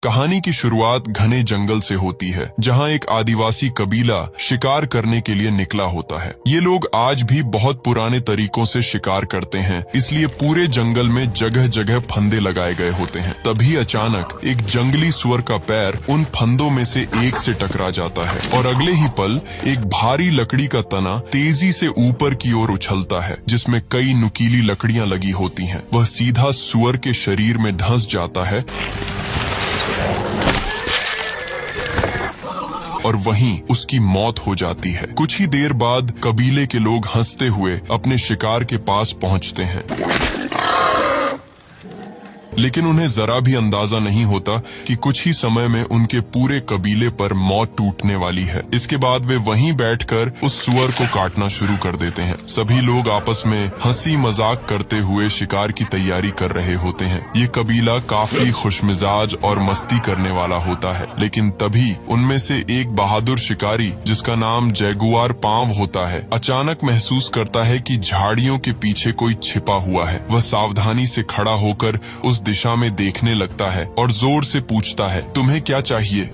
कहानी की शुरुआत घने जंगल से होती है, जहां एक आदिवासी कबीला शिकार करने के लिए निकला होता है। ये लोग आज भी बहुत पुराने तरीकों से शिकार करते हैं, इसलिए पूरे जंगल में जगह जगह फंदे लगाए गए होते हैं। तभी अचानक एक जंगली सुअर का पैर उन फंदों में से एक से टकरा जाता है और अगले ही पल एक भारी लकड़ी का तना तेजी से ऊपर की ओर उछलता है, जिसमें कई नुकीली लकड़ियां लगी होती हैं। वह सीधा सुअर के शरीर में धंस जाता है और वहीं उसकी मौत हो जाती है। कुछ ही देर बाद कबीले के लोग हंसते हुए अपने शिकार के पास पहुंचते हैं, लेकिन उन्हें जरा भी अंदाजा नहीं होता कि कुछ ही समय में उनके पूरे कबीले पर मौत टूटने वाली है। इसके बाद वे वहीं बैठकर उस सुअर को काटना शुरू कर देते हैं। सभी लोग आपस में हंसी मजाक करते हुए शिकार की तैयारी कर रहे होते हैं। ये कबीला काफी खुशमिजाज और मस्ती करने वाला होता है, लेकिन तभी उनमें से एक बहादुर शिकारी, जिसका नाम जैगुआर पांव होता है, अचानक महसूस करता है कि झाड़ियों के पीछे कोई छिपा हुआ है। वह सावधानी से खड़ा होकर उस दिशा में देखने लगता है और जोर से पूछता है, तुम्हें क्या चाहिए?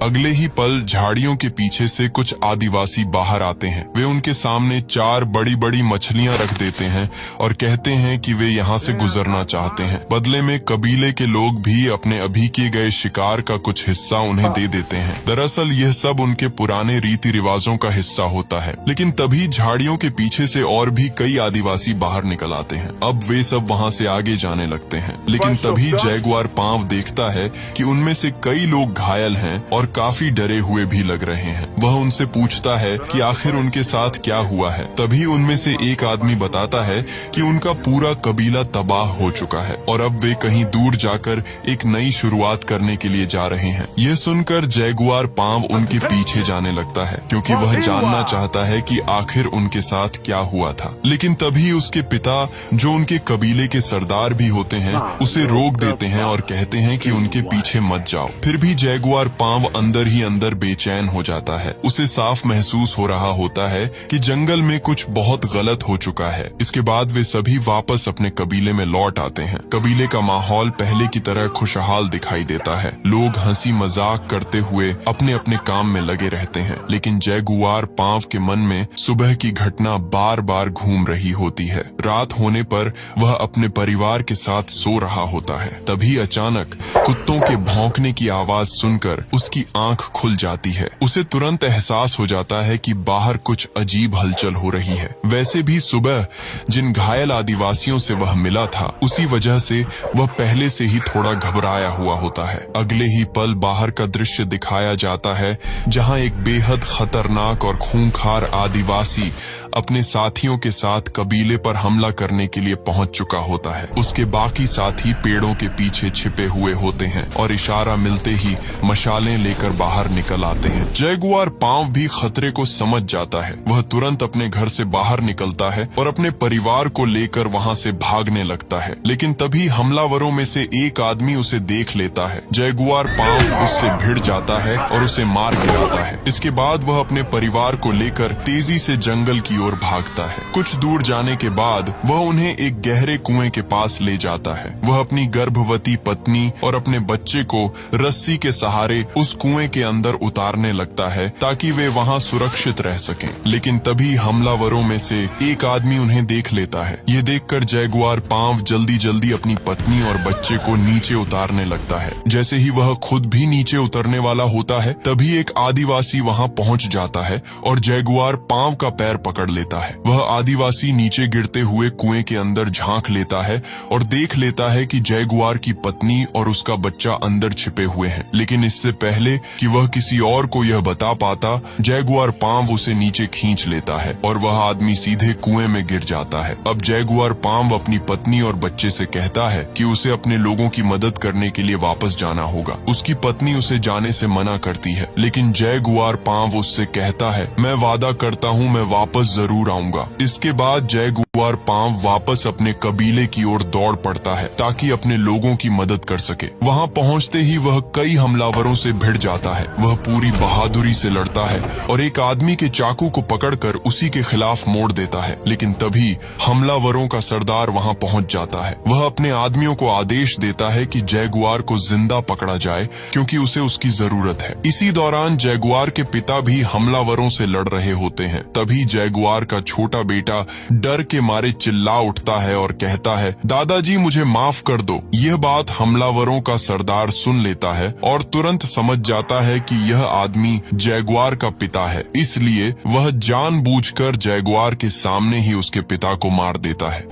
अगले ही पल झाड़ियों के पीछे से कुछ आदिवासी बाहर आते हैं। वे उनके सामने 4 बड़ी बड़ी मछलियां रख देते हैं और कहते हैं कि वे यहाँ से गुजरना चाहते हैं। बदले में कबीले के लोग भी अपने अभी किए गए शिकार का कुछ हिस्सा उन्हें दे देते हैं। दरअसल यह सब उनके पुराने रीति रिवाजों का हिस्सा होता है। लेकिन तभी झाड़ियों के पीछे से और भी कई आदिवासी बाहर निकल आते हैं। अब वे सब वहाँ से आगे जाने लगते हैं, लेकिन तभी जैगुआर पांव देखता है कि उनमें से कई लोग घायल हैं और काफी डरे हुए भी लग रहे हैं। वह उनसे पूछता है कि आखिर उनके साथ क्या हुआ है। तभी उनमें से एक आदमी बताता है कि उनका पूरा कबीला तबाह हो चुका है और अब वे कहीं दूर जाकर एक नई शुरुआत करने के लिए जा रहे हैं। यह सुनकर जैगुआर पांव उनके पीछे जाने लगता है, क्योंकि वह जानना चाहता है कि आखिर उनके साथ क्या हुआ था। लेकिन तभी उसके पिता, जो उनके कबीले के सरदार भी होते हैं, उसे रोक देते हैं और कहते हैं कि उनके पीछे मत जाओ। फिर भी जैगुआर पांव अंदर ही अंदर बेचैन हो जाता है। उसे साफ महसूस हो रहा होता है कि जंगल में कुछ बहुत गलत हो चुका है। इसके बाद वे सभी वापस अपने कबीले में लौट आते हैं। कबीले का माहौल पहले की तरह खुशहाल दिखाई देता है। लोग हंसी मजाक करते हुए अपने अपने काम में लगे रहते हैं, लेकिन जैगुआर पांव के मन में सुबह की घटना बार बार घूम रही होती है। रात होने पर वह अपने परिवार के साथ सो रहा होता है। तभी अचानक कुत्तों के भौंकने की आवाज सुनकर उसकी आंख खुल जाती है। उसे तुरंत एहसास हो जाता है कि बाहर कुछ अजीब हलचल हो रही है। वैसे भी सुबह जिन घायल आदिवासियों से वह मिला था, उसी वजह से वह पहले से ही थोड़ा घबराया हुआ होता है। अगले ही पल बाहर का दृश्य दिखाया जाता है, जहां एक बेहद खतरनाक और खूंखार आदिवासी अपने साथियों के साथ कबीले पर हमला करने के लिए पहुंच चुका होता है। उसके बाकी साथी पेड़ों के पीछे छिपे हुए होते हैं और इशारा मिलते ही मशालें लेकर बाहर निकल आते हैं। जैगुआर पांव भी खतरे को समझ जाता है। वह तुरंत अपने घर से बाहर निकलता है और अपने परिवार को लेकर वहां से भागने लगता है। लेकिन तभी हमलावरों में से एक आदमी उसे देख लेता है। जैगुआर पांव उससे भिड़ जाता है और उसे मार गिराता है। इसके बाद वह अपने परिवार को लेकर तेजी से जंगल की ओर भागता है। कुछ दूर जाने के बाद वह उन्हें एक गहरे कुएं के पास ले जाता है। वह अपनी गर्भवती पत्नी और अपने बच्चे को रस्सी के सहारे उस कुएं के अंदर उतारने लगता है, ताकि वे वहां सुरक्षित रह सकें। लेकिन तभी हमलावरों में से एक आदमी उन्हें देख लेता है। ये देखकर जैगुआर पांव जल्दी जल्दी अपनी पत्नी और बच्चे को नीचे उतारने लगता है। जैसे ही वह खुद भी नीचे उतरने वाला होता है, तभी एक आदिवासी वहां पहुंच जाता है और जैगुआर पांव का पैर पकड़ लेता है। वह आदिवासी नीचे गिरते हुए कुएं के अंदर झांक लेता है और देख लेता है कि जैगुआर की पत्नी और उसका बच्चा अंदर छिपे हुए हैं। लेकिन इससे पहले कि वह किसी और को यह बता पाता, जैगुआर पांव उसे नीचे खींच लेता है और वह आदमी सीधे कुएं में गिर जाता है। अब जैगुआर पांव अपनी पत्नी और बच्चे से कहता है कि उसे अपने लोगों की मदद करने के लिए वापस जाना होगा। उसकी पत्नी उसे जाने से मना करती है, लेकिन जैगुआर पांव उससे कहता है, मैं वादा करता हूँ मैं वापस जरूर आऊंगा। इसके बाद जैगुआर जैगुआर पांव वापस अपने कबीले की ओर दौड़ पड़ता है ताकि अपने लोगों की मदद कर सके। वहां पहुंचते ही वह कई हमलावरों से भिड़ जाता है। वह पूरी बहादुरी से लड़ता है और एक आदमी के चाकू को पकड़कर उसी के खिलाफ मोड़ देता है, लेकिन तभी हमलावरों का सरदार वहां पहुंच जाता है। वह अपने आदमियों को आदेश देता है कि जैगुआर को जिंदा पकड़ा जाए क्योंकि उसे उसकी जरूरत है। इसी दौरान जैगुआर के पिता भी हमलावरों से लड़ रहे होते हैं। तभी जैगुआर का छोटा बेटा डर के मारे चिल्ला उठता है और कहता है, दादाजी मुझे माफ कर दो। यह बात हमलावरों का सरदार सुन लेता है और तुरंत समझ जाता है कि यह आदमी जैगुआर का पिता है, इसलिए वह जानबूझकर जैगुआर के सामने ही उसके पिता को मार देता है।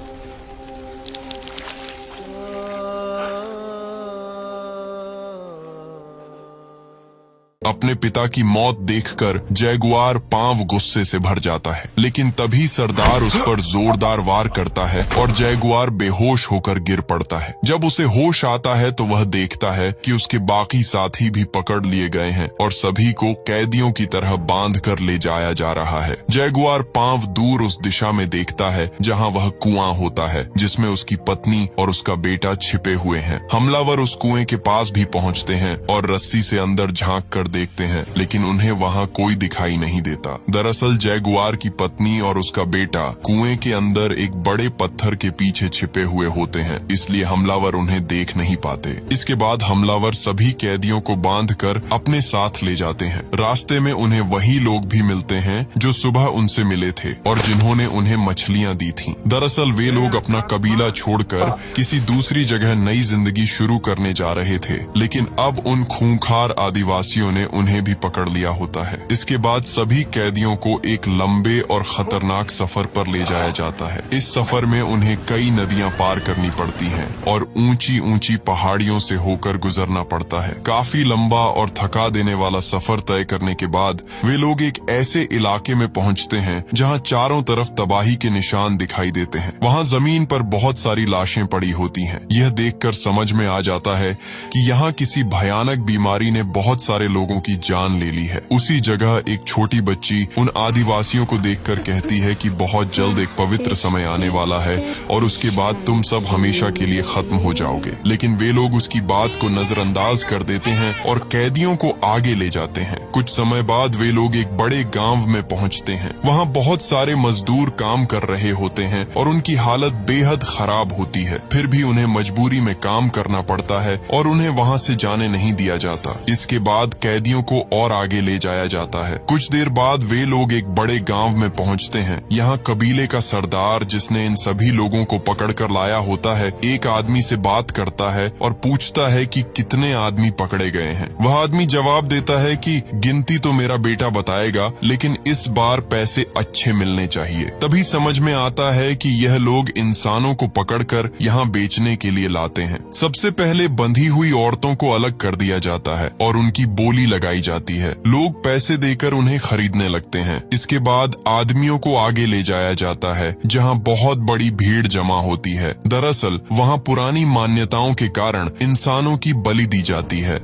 अपने पिता की मौत देखकर जैगुआर पांव गुस्से से भर जाता है, लेकिन तभी सरदार उस पर जोरदार वार करता है और जैगुआर बेहोश होकर गिर पड़ता है। जब उसे होश आता है तो वह देखता है कि उसके बाकी साथी भी पकड़ लिए गए हैं और सभी को कैदियों की तरह बांध कर ले जाया जा रहा है। जैगुआर पांव दूर उस दिशा में देखता है जहां वह कुआं होता है जिसमें उसकी पत्नी और उसका बेटा छिपे हुए हैं। हमलावर उस कुएं के पास भी पहुंचते हैं और रस्सी से अंदर झांक कर देखते हैं, लेकिन उन्हें वहां कोई दिखाई नहीं देता। दरअसल जैगुआर की पत्नी और उसका बेटा कुएं के अंदर एक बड़े पत्थर के पीछे छिपे हुए होते हैं, इसलिए हमलावर उन्हें देख नहीं पाते। इसके बाद हमलावर सभी कैदियों को बांधकर अपने साथ ले जाते हैं। रास्ते में उन्हें वही लोग भी मिलते हैं जो सुबह उनसे मिले थे और जिन्होंने उन्हें मछलियां दी थीं। दरअसल वे लोग अपना कबीला छोड़कर किसी दूसरी जगह नई जिंदगी शुरू करने जा रहे थे, लेकिन अब उन खूंखार आदिवासियों ने उन्हें भी पकड़ लिया होता है। इसके बाद सभी कैदियों को एक लंबे और खतरनाक सफर पर ले जाया जाता है। इस सफर में उन्हें कई नदियां पार करनी पड़ती हैं और ऊंची ऊंची पहाड़ियों से होकर गुजरना पड़ता है। काफी लंबा और थका देने वाला सफर तय करने के बाद वे लोग एक ऐसे इलाके में पहुंचते हैं जहां चारों तरफ तबाही के निशान दिखाई देते हैं। वहां जमीन पर बहुत सारी लाशें पड़ी होती हैं। यह देखकर समझ में आ जाता है कि यहाँ किसी भयानक बीमारी ने बहुत सारे लोगों की जान ले ली है। उसी जगह एक छोटी बच्ची उन आदिवासियों को देखकर कहती है कि बहुत जल्द एक पवित्र समय आने वाला है और उसके बाद तुम सब हमेशा के लिए खत्म हो जाओगे। लेकिन वे लोग उसकी बात को नजरअंदाज कर देते हैं और कैदियों को आगे ले जाते हैं। कुछ समय बाद वे लोग एक बड़े गांव में पहुंचते हैं। वहां बहुत सारे मजदूर काम कर रहे होते हैं और उनकी हालत बेहद खराब होती है। फिर भी उन्हें मजबूरी में काम करना पड़ता है और उन्हें वहां से जाने नहीं दिया जाता। इसके बाद कैदियों को और आगे ले जाया जाता है। कुछ देर बाद वे लोग एक बड़े गांव में पहुंचते हैं। यहाँ कबीले का सरदार, जिसने इन सभी लोगों को पकड़कर लाया होता है, एक आदमी से बात करता है और पूछता है कि कितने आदमी पकड़े गए हैं। वह आदमी जवाब देता है कि गिनती तो मेरा बेटा बताएगा, लेकिन इस बार पैसे अच्छे मिलने चाहिए। तभी समझ में आता है कि यह लोग इंसानों को पकड़कर यहाँ बेचने के लिए लाते हैं। सबसे पहले बंधी हुई औरतों को अलग कर दिया जाता है और उनकी बोली लगाई जाती है। लोग पैसे देकर उन्हें खरीदने लगते हैं। इसके बाद आदमियों को आगे ले जाया जाता है जहां बहुत बड़ी भीड़ जमा होती है। दरअसल वहां पुरानी मान्यताओं के कारण इंसानों की बलि दी जाती है।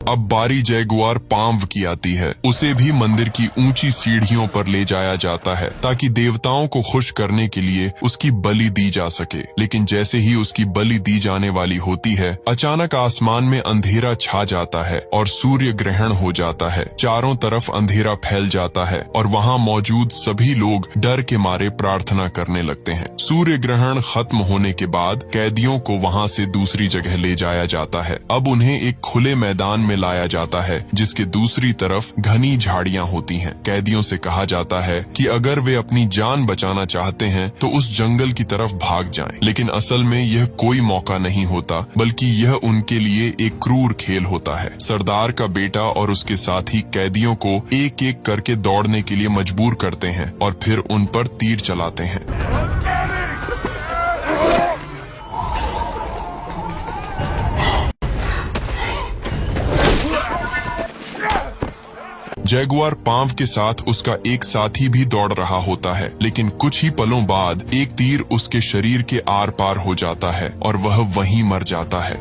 अब बारी जैगुआर पांव की आती है। उसे भी मंदिर की ऊंची सीढ़ियों पर ले जाया जाता है ताकि देवताओं को खुश करने के लिए उसकी बलि दी जा सके। लेकिन जैसे ही उसकी बलि दी जाने वाली होती है, अचानक आसमान में अंधेरा छा जाता है और सूर्य ग्रहण हो जाता है। चारों तरफ अंधेरा फैल जाता है और वहां मौजूद सभी लोग डर के मारे प्रार्थना करने लगते हैं। सूर्य ग्रहण खत्म होने के बाद कैदियों को वहां से दूसरी जगह ले जाया जाता है। अब उन्हें एक खुले मैदान में लाया जाता है जिसके दूसरी तरफ घनी झाड़ियां होती हैं। कैदियों से कहा जाता है कि अगर वे अपनी जान बचाना चाहते हैं तो उस जंगल की तरफ भाग जाएं। लेकिन असल में यह कोई मौका नहीं होता, बल्कि यह उनके लिए एक क्रूर खेल होता है। सरदार का बेटा और उसके साथी कैदियों को एक एक करके दौड़ने के लिए मजबूर करते हैं और फिर उन पर तीर चलाते हैं। जैगुआर पांव के साथ उसका एक साथी भी दौड़ रहा होता है, लेकिन कुछ ही पलों बाद एक तीर उसके शरीर के आर पार हो जाता है और वह वहीं मर जाता है।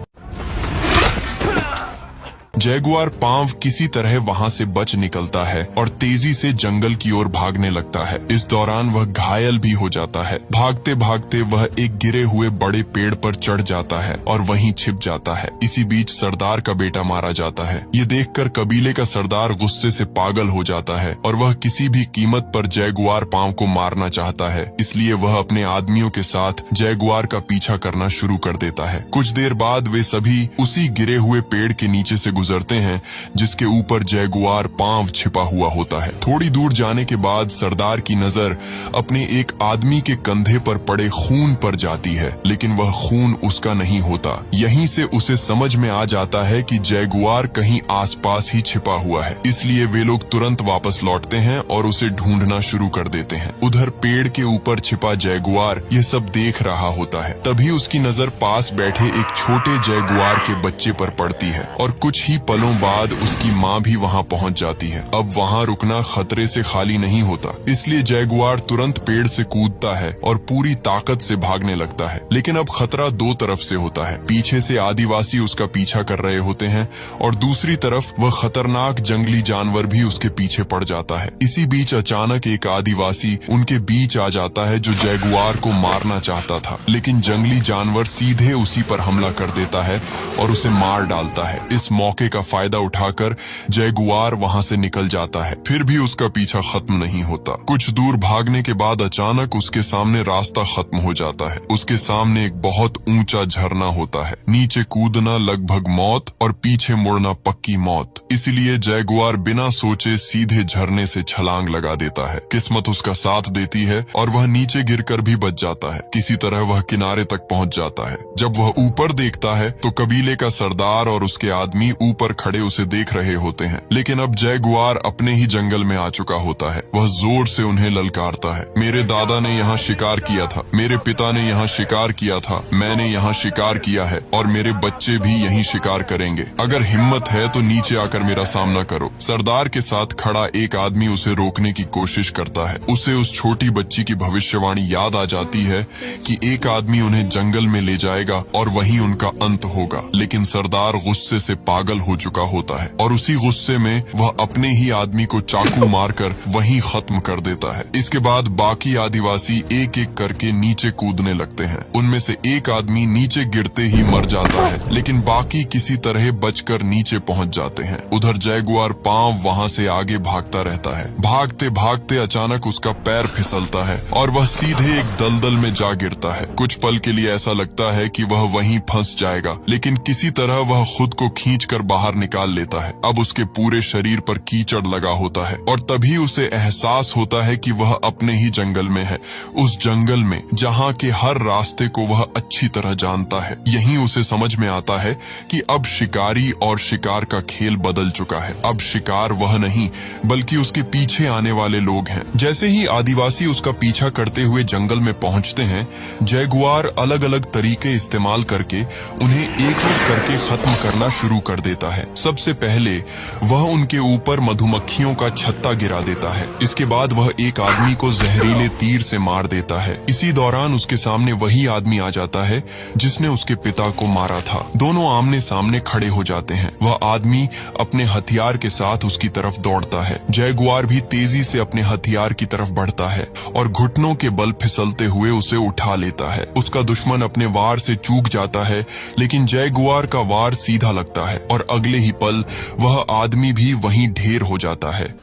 जैगुआर पांव किसी तरह वहां से बच निकलता है और तेजी से जंगल की ओर भागने लगता है। इस दौरान वह घायल भी हो जाता है। भागते भागते वह एक गिरे हुए बड़े पेड़ पर चढ़ जाता है और वहीं छिप जाता है। इसी बीच सरदार का बेटा मारा जाता है। ये देखकर कबीले का सरदार गुस्से से पागल हो जाता है और वह किसी भी कीमत पर जैगुआर पांव को मारना चाहता है। इसलिए वह अपने आदमियों के साथ जैगुआर का पीछा करना शुरू कर देता है। कुछ देर बाद वे सभी उसी गिरे हुए पेड़ के नीचे से गुजरते हैं जिसके ऊपर जैगुआर पांव छिपा हुआ होता है। थोड़ी दूर जाने के बाद सरदार की नजर अपने एक आदमी के कंधे पर पड़े खून पर जाती है, लेकिन वह खून उसका नहीं होता। यहीं से उसे समझ में आ जाता है कि जैगुआर कहीं आसपास ही छिपा हुआ है। इसलिए वे लोग तुरंत वापस लौटते हैं और उसे ढूंढना शुरू कर देते हैं। उधर पेड़ के ऊपर छिपा जैगुआर यह सब देख रहा होता है। तभी उसकी नजर पास बैठे एक छोटे जैगुआर के बच्चे पर पड़ती है और कुछ ही पलों बाद उसकी माँ भी वहाँ पहुँच जाती है। अब वहाँ रुकना खतरे से खाली नहीं होता, इसलिए जैगुआर तुरंत पेड़ से कूदता है और पूरी ताकत से भागने लगता है। लेकिन अब खतरा दो तरफ से होता है। पीछे से आदिवासी उसका पीछा कर रहे होते हैं और दूसरी तरफ वह खतरनाक जंगली जानवर भी उसके पीछे पड़ जाता है। इसी बीच अचानक एक आदिवासी उनके बीच आ जाता है जो जैगुआर को मारना चाहता था, लेकिन जंगली जानवर सीधे उसी पर हमला कर देता है और उसे मार डालता है। इस मौके का फायदा उठाकर जैगुआर वहां से निकल जाता है। फिर भी उसका पीछा खत्म नहीं होता। कुछ दूर भागने के बाद अचानक उसके सामने रास्ता खत्म हो जाता है। उसके सामने एक बहुत ऊंचा झरना होता है। नीचे कूदना लगभग मौत और पीछे मुड़ना पक्की मौत। इसलिए जैगुआर बिना सोचे सीधे झरने से छलांग लगा देता है। किस्मत उसका साथ देती है और वह नीचे गिरकर भी बच जाता है। किसी तरह वह किनारे तक पहुंच जाता है। जब वह ऊपर देखता है तो कबीले का सरदार और उसके आदमी ऊपर खड़े उसे देख रहे होते हैं। लेकिन अब जैगुआर अपने ही जंगल में आ चुका होता है। वह जोर से उन्हें ललकारता है। मेरे दादा ने यहाँ शिकार किया था, मेरे पिता ने यहाँ शिकार किया था, मैंने यहाँ शिकार किया है और मेरे बच्चे भी यहीं शिकार करेंगे। अगर हिम्मत है तो नीचे आकर मेरा सामना करो। सरदार के साथ खड़ा एक आदमी उसे रोकने की कोशिश करता है। उसे उस छोटी बच्ची की भविष्यवाणी याद आ जाती है कि एक आदमी उन्हें जंगल में ले जाएगा और वहीं उनका अंत होगा। लेकिन सरदार गुस्से से पागल हो चुका होता है और उसी गुस्से में वह अपने ही आदमी को चाकू मारकर वहीं खत्म कर देता है। इसके बाद बाकी आदिवासी एक एक करके नीचे कूदने लगते हैं। उनमें से एक आदमी नीचे गिरते ही मर जाता है, लेकिन बाकी किसी तरह बचकर नीचे पहुंच जाते हैं। उधर जैगुआर पांव वहां से आगे भागता रहता है। भागते भागते अचानक उसका पैर फिसलता है और वह सीधे एक दलदल में जा गिरता है। कुछ पल के लिए ऐसा लगता है कि वह वहीं फंस जाएगा, लेकिन किसी तरह वह खुद को खींचकर बाहर निकाल लेता है। अब उसके पूरे शरीर पर कीचड़ लगा होता है और तभी उसे एहसास होता है कि वह अपने ही जंगल में है। उस जंगल में जहाँ के हर रास्ते को वह अच्छी तरह जानता है। यहीं उसे समझ में आता है कि अब शिकारी और शिकार का खेल बदल चुका है। अब शिकार वह नहीं बल्कि उसके पीछे आने वाले लोग हैं। जैसे ही आदिवासी उसका पीछा करते हुए जंगल में पहुंचते हैं, जैगुआर अलग अलग तरीके इस्तेमाल करके उन्हें एक एक करके खत्म करना शुरू कर देता है। सबसे पहले वह उनके ऊपर मधुमक्खियों का छत्ता गिरा देता है। इसके बाद वह एक आदमी को जहरीले तीर से मार देता है। इसी दौरान उसके सामने वही आदमी आ जाता है जिसने उसके पिता को मारा था। दोनों आमने सामने खड़े हो जाते हैं। वह आदमी अपने हथियार के साथ उसकी तरफ दौड़ता है। जैगुआर भी तेजी से अपने हथियार की तरफ बढ़ता है और घुटनों के बल फिसलते हुए उसे उठा लेता है। उसका दुश्मन अपने वार से चूक जाता है, लेकिन जैगुआर का वार सीधा लगता है और अगले ही पल वह आदमी भी वहीं ढेर हो जाता है।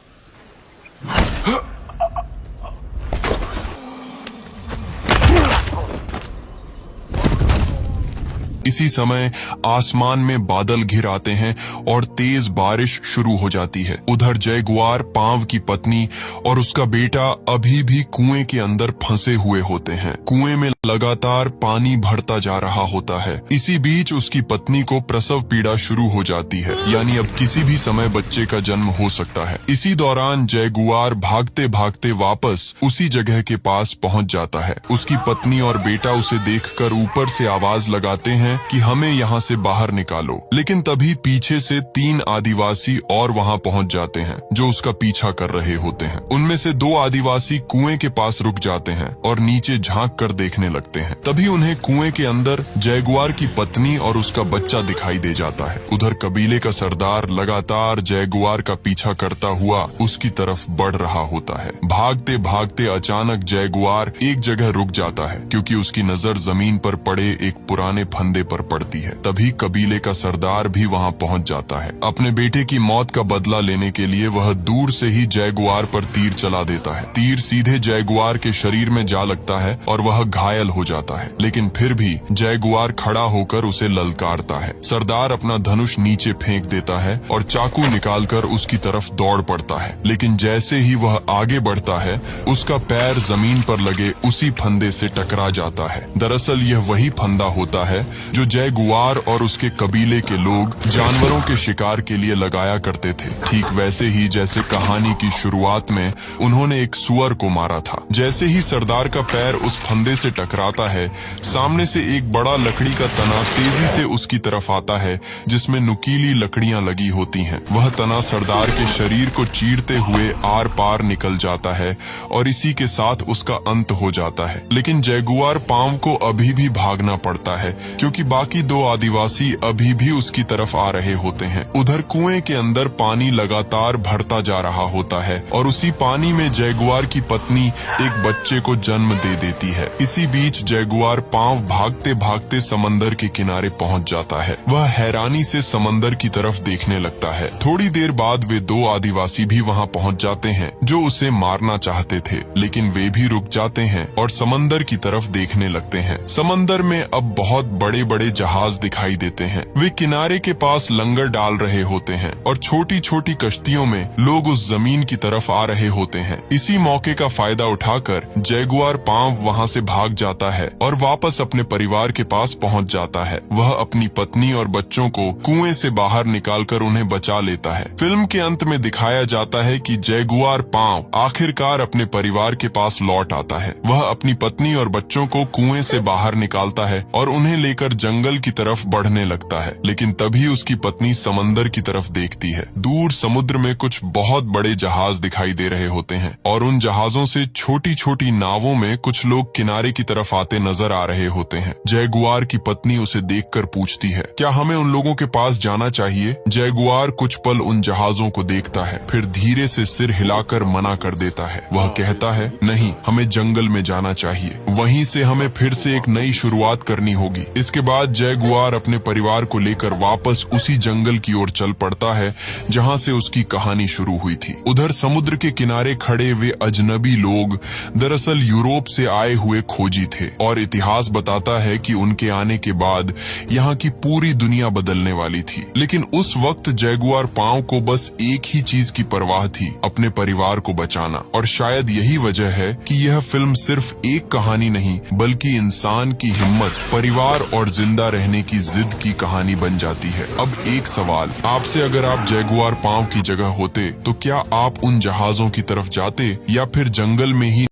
इसी समय आसमान में बादल घिर आते हैं और तेज बारिश शुरू हो जाती है। उधर जैगुआर पांव की पत्नी और उसका बेटा अभी भी कुएं के अंदर फंसे हुए होते हैं। कुएं में लगातार पानी भरता जा रहा होता है। इसी बीच उसकी पत्नी को प्रसव पीड़ा शुरू हो जाती है, यानी अब किसी भी समय बच्चे का जन्म हो सकता है। इसी दौरान जैगुआर भागते भागते वापस उसी जगह के पास पहुंच जाता है। उसकी पत्नी और बेटा उसे देखकर ऊपर से आवाज लगाते हैं हैं कि हमें यहाँ से बाहर निकालो। लेकिन तभी पीछे से 3 आदिवासी और वहाँ पहुँच जाते हैं जो उसका पीछा कर रहे होते हैं। उनमें से 2 आदिवासी कुएं के पास रुक जाते हैं और नीचे झांक कर देखने लगते हैं। तभी उन्हें कुएं के अंदर जैगुआर की पत्नी और उसका बच्चा दिखाई दे जाता है। उधर कबीले का सरदार लगातार जैगुआर का पीछा करता हुआ उसकी तरफ बढ़ रहा होता है। भागते भागते अचानक जैगुआर एक जगह रुक जाता है क्योंकि उसकी नजर जमीन पर पड़े एक पुराने फंदे पर पड़ती है। तभी कबीले का सरदार भी वहां पहुंच जाता है। अपने बेटे की मौत का बदला लेने के लिए वह दूर से ही जैगुआर पर तीर चला देता है। तीर सीधे जैगुआर के शरीर में जा लगता है और वह घायल हो जाता है, लेकिन फिर भी जैगुआर खड़ा होकर उसे ललकारता है। सरदार अपना धनुष नीचे फेंक देता है और चाकू निकालकर उसकी तरफ दौड़ पड़ता है, लेकिन जैसे ही वह आगे बढ़ता है उसका पैर जमीन पर लगे उसी फंदे से टकरा जाता है। दरअसल यह वही फंदा होता है जो जैगुआर और उसके कबीले के लोग जानवरों के शिकार के लिए लगाया करते थे, ठीक वैसे ही जैसे कहानी की शुरुआत में उन्होंने एक सुअर को मारा था। जैसे ही सरदार का पैर उस फंदे से टकराता है, सामने से एक बड़ा लकड़ी का तना तेजी से उसकी तरफ आता है जिसमें नुकीली लकड़ियां लगी होती हैं। वह तना सरदार के शरीर को चीरते हुए आर पार निकल जाता है और इसी के साथ उसका अंत हो जाता है। लेकिन जैगुआर पांव को अभी भी भागना पड़ता है क्योंकि बाकी 2 आदिवासी अभी भी उसकी तरफ आ रहे होते हैं। उधर कुएं के अंदर पानी लगातार भरता जा रहा होता है और उसी पानी में जैगुआर की पत्नी एक बच्चे को जन्म दे देती है। इसी बीच जैगुआर पांव भागते भागते समंदर के किनारे पहुंच जाता है। वह हैरानी से समंदर की तरफ देखने लगता है। थोड़ी देर बाद वे 2 आदिवासी भी वहां पहुंच जाते हैं जो उसे मारना चाहते थे, लेकिन वे भी रुक जाते हैं और समंदर की तरफ देखने लगते हैं। समंदर में अब बहुत बड़े बड़े जहाज दिखाई देते हैं। वे किनारे के पास लंगर डाल रहे होते हैं और छोटी छोटी कश्तियों में लोग उस जमीन की तरफ आ रहे होते हैं। इसी मौके का फायदा उठाकर जैगुआर पांव वहां से भाग जाता है और वापस अपने परिवार के पास पहुंच जाता है। वह अपनी पत्नी और बच्चों को कुएं से बाहर निकालकर उन्हें बचा लेता है। फिल्म के अंत में दिखाया जाता है कि जैगुआर पांव आखिरकार अपने परिवार के पास लौट आता है। वह अपनी पत्नी और बच्चों को कुएं से बाहर निकालता है और उन्हें लेकर जंगल की तरफ बढ़ने लगता है, लेकिन तभी उसकी पत्नी समंदर की तरफ देखती है। दूर समुद्र में कुछ बहुत बड़े जहाज दिखाई दे रहे होते हैं और उन जहाजों से छोटी छोटी नावों में कुछ लोग किनारे की तरफ आते नजर आ रहे होते हैं। जैगुआर की पत्नी उसे देखकर पूछती है, क्या हमें उन लोगों के पास जाना चाहिए? जैगुआर कुछ पल उन जहाजों को देखता है, फिर धीरे से सिर हिलाकर मना कर देता है। वह कहता है, नहीं, हमें जंगल में जाना चाहिए, वहीं से हमें फिर से एक नई शुरुआत करनी होगी। इसके बाद जैगुआर अपने परिवार को लेकर वापस उसी जंगल की ओर चल पड़ता है जहां से उसकी कहानी शुरू हुई थी। उधर समुद्र के किनारे खड़े वे अजनबी लोग दरअसल यूरोप से आए हुए खोजी थे और इतिहास बताता है कि उनके आने के बाद यहाँ की पूरी दुनिया बदलने वाली थी। लेकिन उस वक्त जैगुआर पांव को बस एक ही चीज की परवाह थी, अपने परिवार को बचाना। और शायद यही वजह है कि यह फिल्म सिर्फ एक कहानी नहीं बल्कि इंसान की हिम्मत, परिवार और जिंदा रहने की जिद की कहानी बन जाती है। अब एक सवाल आपसे, अगर आप जैगुआर पांव की जगह होते तो क्या आप उन जहाजों की तरफ जाते या फिर जंगल में ही